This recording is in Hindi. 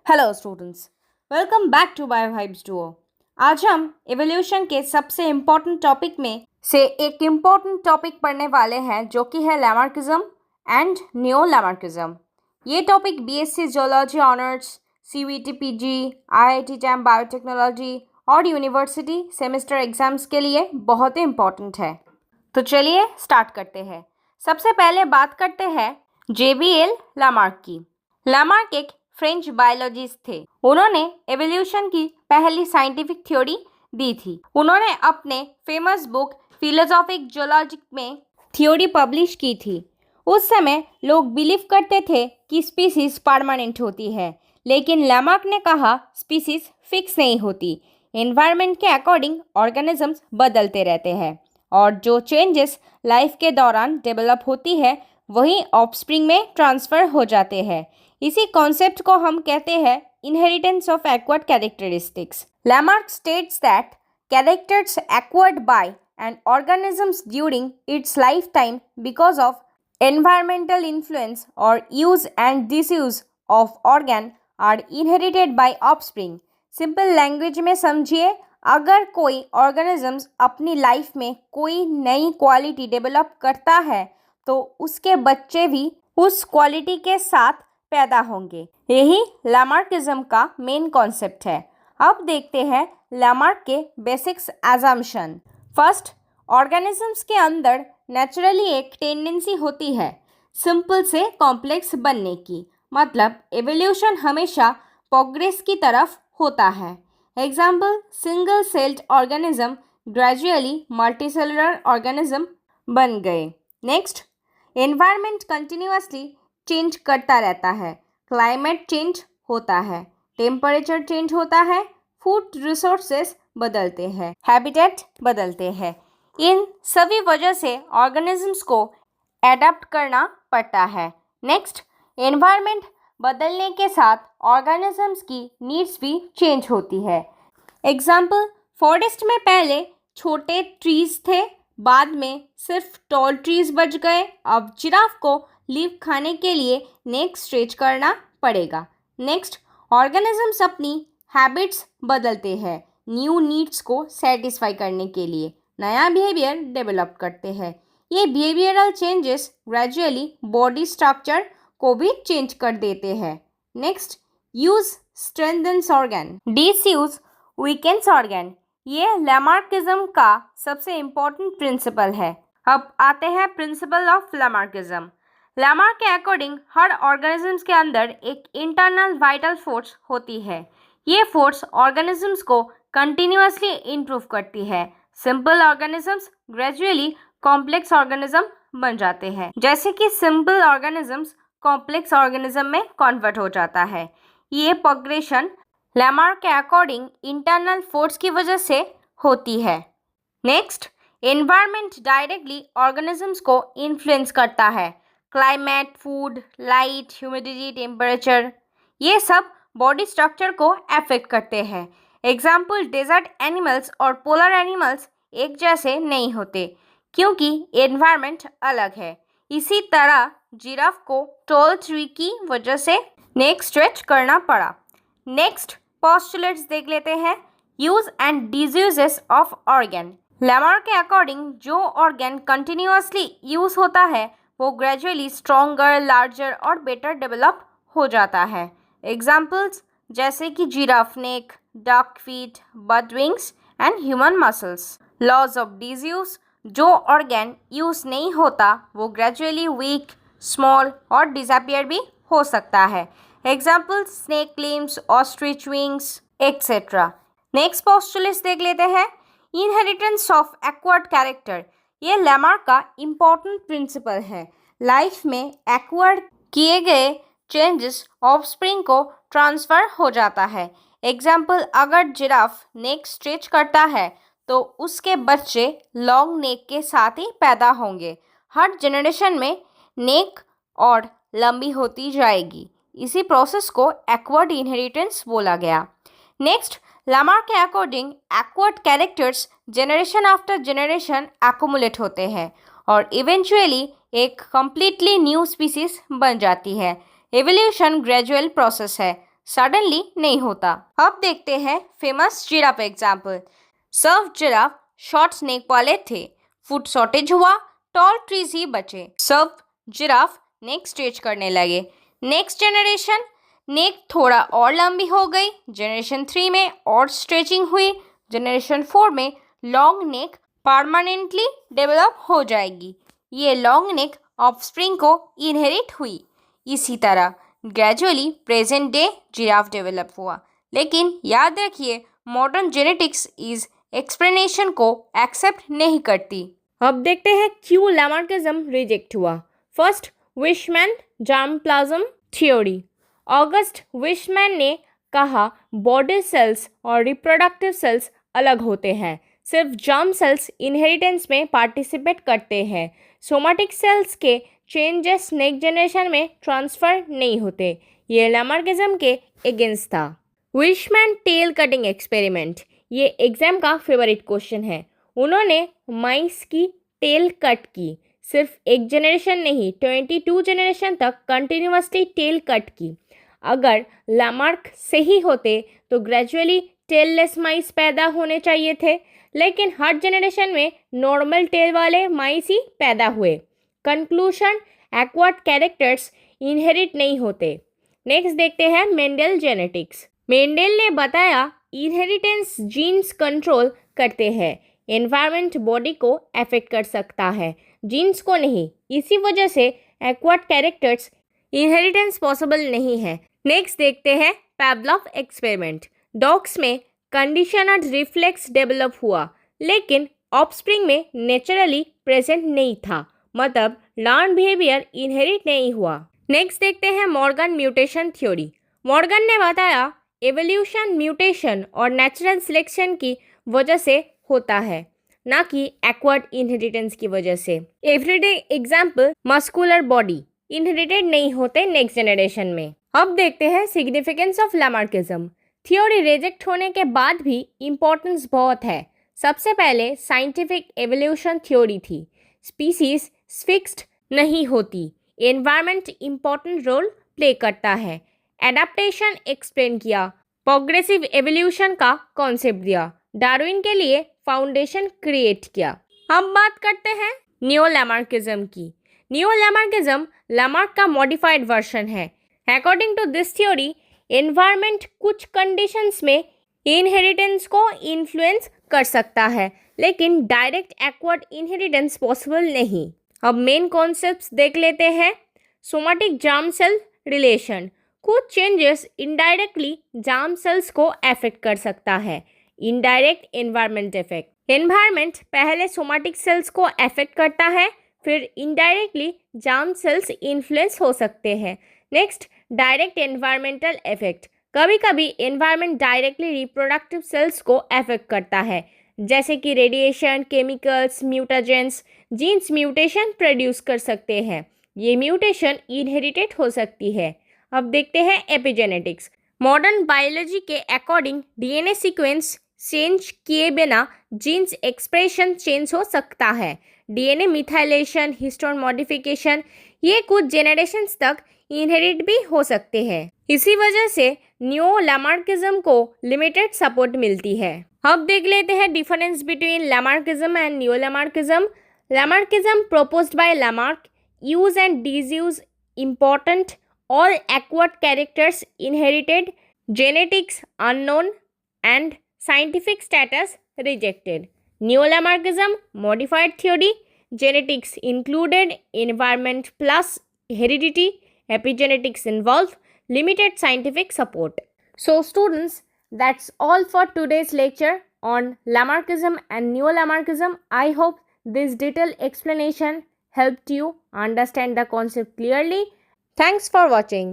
Hello students, welcome back to Bio Vibes Duo. आज हम एवोल्यूशन के सबसे इम्पोर्टेंट टॉपिक में से एक इम्पोर्टेंट टॉपिक पढ़ने वाले हैं जो कि है लैमार्किज्म एंड नियो लैमार्किज्म। ये topic BSc geology honours, CVT PG, IIT jam biotechnology और यूनिवर्सिटी सेमेस्टर एग्जाम्स के लिए बहुत ही इम्पोर्टेंट है। तो चलिए स्टार्ट करते हैं। सबसे पहले बात करते हैं जेबीएल लामार्क की। लामार्क एक फ्रेंच बायोलॉजिस्ट थे। उन्होंने एवोल्यूशन की पहली साइंटिफिक थ्योरी दी थी। उन्होंने अपने फेमस बुक फिलोसॉफिक जियोलॉजी में थ्योरी पब्लिश की थी। उस समय लोग बिलीव करते थे कि स्पीसीज परमानेंट होती है, लेकिन लामार्क ने कहा स्पीसीज फिक्स नहीं होती। एनवायरनमेंट के अकॉर्डिंग ऑर्गेनिजम्स बदलते रहते हैं और जो चेंजेस लाइफ के दौरान डेवलप होती है वही ऑफस्प्रिंग में ट्रांसफ़र हो जाते हैं। इसी कॉन्सेप्ट को हम कहते हैं inheritance of acquired characteristics. Lamarck states that characters acquired by an organisms during its life time because of environmental influence और use and disuse of organ are inherited by offspring. Simple language में समझिए, अगर कोई ऑर्गेनिजम्स अपनी लाइफ में कोई नई क्वालिटी डेवलप करता है तो उसके बच्चे भी उस क्वालिटी के साथ पैदा होंगे। यही लामार्किज्म का मेन कॉन्सेप्ट है। अब देखते हैं लामार्क के बेसिक्स एजम्पशन। फर्स्ट, ऑर्गेनिजम्स के अंदर नेचुरली एक टेंडेंसी होती है सिंपल से कॉम्प्लेक्स बनने की, मतलब एवोल्यूशन हमेशा प्रोग्रेस की तरफ होता है। Example, single celled organism gradually multicellular organism बन गए। नेक्स्ट, एनवायरनमेंट कंटिन्यूअसली चेंज करता रहता है। क्लाइमेट चेंज होता है, टेम्परेचर चेंज होता है, फूड रिसोर्सेस बदलते हैं, हैबिटेट बदलते हैं। इन सभी वजह से ऑर्गेनिजम्स को एडाप्ट करना पड़ता है। नेक्स्ट, एनवायरनमेंट बदलने के साथ ऑर्गेनिजम्स की नीड्स भी चेंज होती है। एग्जाम्पल, फॉरेस्ट में पहले छोटे ट्रीज थे, बाद में सिर्फ टॉल ट्रीज बच गए। अब जिराफ को लीफ खाने के लिए नेक स्ट्रेच करना पड़ेगा। नेक्स्ट, ऑर्गेनिजम्स अपनी हैबिट्स बदलते हैं न्यू नीड्स को सेटिस्फाई करने के लिए, नया बिहेवियर डेवलप करते हैं। ये behavioural changes gradually body structure को भी चेंज कर देते हैं। Next, use strengthens organ, disuse weakens organ. ये लामार्किज्म का सबसे इम्पोर्टेंट प्रिंसिपल है। अब आते हैं प्रिंसिपल ऑफ लामार्किज्म। लामार्क के अकॉर्डिंग हर ऑर्गेनिजम्स के अंदर एक इंटरनल वाइटल फोर्स होती है। ये फोर्स ऑर्गेनिजम्स को कंटिन्यूअसली इम्प्रूव करती है। Simple organisms gradually complex organism बन जाते हैं, जैसे कि सिंपल ऑर्गेनिजम्स कॉम्प्लेक्स ऑर्गेनिज्म में कन्वर्ट हो जाता है। ये प्रोग्रेशन लामार्क के अकॉर्डिंग इंटरनल फोर्स की वजह से होती है। नेक्स्ट, एनवायरनमेंट डायरेक्टली ऑर्गेनिजम्स को इन्फ्लुएंस करता है। Climate, food, light, humidity, temperature, ये सब बॉडी स्ट्रक्चर को अफेक्ट करते हैं। एग्जाम्पल, डेजर्ट एनिमल्स और पोलर एनिमल्स एक जैसे नहीं होते क्योंकि एनवायरनमेंट अलग है। इसी तरह जिराफ को टॉल ट्री की वजह से नेक स्ट्रेच करना पड़ा। नेक्स्ट, पोस्टुलेट्स देख लेते हैं। Use and disuses of organ. Lamarck के अकॉर्डिंग जो ऑर्गन कंटिन्यूअसली यूज होता है वो ग्रेजुअली स्ट्रॉन्गर, लार्जर और बेटर डेवलप हो जाता है। एग्जाम्पल्स जैसे कि giraffe neck, duck feet, bird wings and human muscles. Laws of disuse, जो ऑर्गन यूज नहीं होता वो ग्रेजुअली वीक, स्मॉल और डिसअपियर भी हो सकता है। Examples snake limbs, ostrich wings etcetera. Next postulates देख लेते हैं। इनहेरिटेंस ऑफ एक्वायर्ड कैरेक्टर, ये लामार्क का इम्पोर्टेंट प्रिंसिपल है। लाइफ में एक्वायर्ड किए गए चेंजेस ऑफस्प्रिंग को ट्रांसफ़र हो जाता है। एग्जाम्पल, अगर जिराफ नेक स्ट्रेच करता है तो उसके बच्चे लॉन्ग नेक के साथ ही पैदा होंगे। हर जनरेशन में नेक और लंबी होती जाएगी। इसी प्रोसेस को एक्वायर्ड इनहेरिटेंस बोला गया। नेक्स्ट, लामार्क के according acquired characters generation after generation accumulate होते हैं और इवेंचुअली एक कम्प्लीटली न्यू स्पीसीज बन जाती है। एवोल्यूशन ग्रेजुअल प्रोसेस है। सडनली नहीं होता। अब देखते हैं फेमस जिराफ एग्जाम्पल। सर्व जिराफ शॉर्ट स्नेक वाले थे, फूड शॉर्टेज हुआ, टॉल ट्रीज ही बचे। सर्व जिराफ नेक स्ट्रेच करने लगे। नेक्स्ट जनरेशन नेक थोड़ा और लंबी हो गई। जनरेशन 3 में और स्ट्रेचिंग हुई। जनरेशन 4 में लॉन्ग नेक परमानेंटली डेवलप हो जाएगी। ये लॉन्ग नेक ऑफस्प्रिंग को इनहेरिट हुई। इसी तरह gradually present day giraffe develop हुआ। लेकिन याद रखिए, मॉडर्न जेनेटिक्स इस एक्सप्लेनेशन को एक्सेप्ट नहीं करती। अब देखते हैं क्यों लैमार्किज्म रिजेक्ट हुआ। First, Weissman germplasm theory. August Weissman ने कहा बॉडी सेल्स और रिप्रोडक्टिव सेल्स अलग होते हैं। सिर्फ जर्म सेल्स इनहेरिटेंस में पार्टिसिपेट करते हैं। सोमैटिक सेल्स के चेंजेस नेक्स्ट जनरेशन में ट्रांसफर नहीं होते। ये लैमार्किज्म के अगेंस्ट था। विशमैन टेल कटिंग एक्सपेरिमेंट, ये एग्जाम का फेवरेट क्वेश्चन है। उन्होंने माइस की टेल कट की। सिर्फ एक जनरेशन नहीं, 22 जनरेशन तक कंटिन्यूसली टेल कट की। अगर लैमार्क सही होते तो ग्रेजुअली टेललेस माइस पैदा होने चाहिए थे, लेकिन हर जनरेशन में नॉर्मल टेल वाले माइस ही पैदा हुए। कंक्लूशन, एक्वायर्ड कैरेक्टर्स इनहेरिट नहीं होते। नेक्स्ट देखते हैं मेंडल जेनेटिक्स। मेंडल ने बताया इनहेरिटेंस जीन्स कंट्रोल करते हैं। एनवायरनमेंट बॉडी को अफेक्ट कर सकता है, जीन्स को नहीं। इसी वजह से एक्वायर्ड कैरेक्टर्स इनहेरिटेंस पॉसिबल नहीं है। नेक्स्ट देखते हैं पावलोव एक्सपेरिमेंट। डॉग्स में कंडीशनड रिफ्लेक्स डेवलप हुआ, लेकिन ऑफस्प्रिंग में नेचुरली प्रेजेंट नहीं था, मतलब लर्न बिहेवियर इनहेरिट नहीं हुआ। नेक्स्ट देखते हैं मॉर्गन म्यूटेशन थ्योरी। मॉर्गन ने बताया एवोल्यूशन म्यूटेशन और नेचुरल सिलेक्शन की वजह से होता है, ना कि एक्वायर्ड इनहेरिटेंस की वजह से। Everyday example, muscular body inherited नहीं होते नेक्स्ट जनरेशन में। अब देखते हैं significance of Lamarckism. Theory reject होने के बाद भी इम्पोर्टेंस बहुत है। सबसे पहले साइंटिफिक एवोल्यूशन थ्योरी थी। स्पीसीज फिक्स्ड नहीं होती, एनवायरनमेंट इम्पोर्टेंट रोल प्ले करता है। एडाप्टेशन एक्सप्लेन किया, प्रोग्रेसिव एवोल्यूशन का कॉन्सेप्ट दिया, डार्विन के लिए फाउंडेशन क्रिएट किया। अब बात करते हैं न्यू लैमार्किज्म की। न्यू लैमार्किज्म लैमार्क का मॉडिफाइड वर्जन है। According to this theory, environment कुछ कंडीशंस में इनहेरिटेंस को इन्फ्लुएंस कर सकता है, लेकिन डायरेक्ट एक्वायर्ड इनहेरिटेंस पॉसिबल नहीं। अब मेन कॉन्सेप्ट्स देख लेते हैं। सोमैटिक जर्म सेल रिलेशन, कुछ चेंजेस इनडायरेक्टली जर्म सेल्स को अफेक्ट कर सकता है। इनडायरेक्ट एनवायरनमेंट इफेक्ट, एनवायरनमेंट पहले सोमैटिक सेल्स को अफेक्ट करता है, फिर इनडायरेक्टली जर्म सेल्स इन्फ्लुएंस हो सकते हैं। नेक्स्ट, डायरेक्ट एनवायरमेंटल इफेक्ट, कभी कभी एनवायरनमेंट डायरेक्टली रिप्रोडक्टिव सेल्स को अफेक्ट करता है, जैसे कि radiation, chemicals, mutagens. Genes mutation produce कर सकते हैं, ये म्यूटेशन इनहेरिटेड हो सकती है। अब देखते हैं एपिजेनेटिक्स। मॉडर्न बायोलॉजी के अकॉर्डिंग डीएनए सीक्वेंस चेंज किए बिना जीन्स एक्सप्रेशन चेंज हो सकता है। डीएनए मिथाइलेशन, हिस्टोन मॉडिफिकेशन, ये कुछ जेनरेशन्स तक इनहेरिट भी हो सकते हैं। इसी वजह से न्यू लैमार्किज्म को लिमिटेड सपोर्ट मिलती है। अब देख लेते हैं difference between Lamarckism and new Lamarckism. Lamarckism proposed by Lamarck use and disuse important, all acquired characters inherited, genetics unknown, and scientific status rejected. Neo-Lamarckism modified theory, genetics included, environment plus heredity, epigenetics involved, limited scientific support. So students, that's all for today's lecture on Lamarckism and Neo-Lamarckism. I hope this detailed explanation helped you understand the concept clearly. Thanks for watching.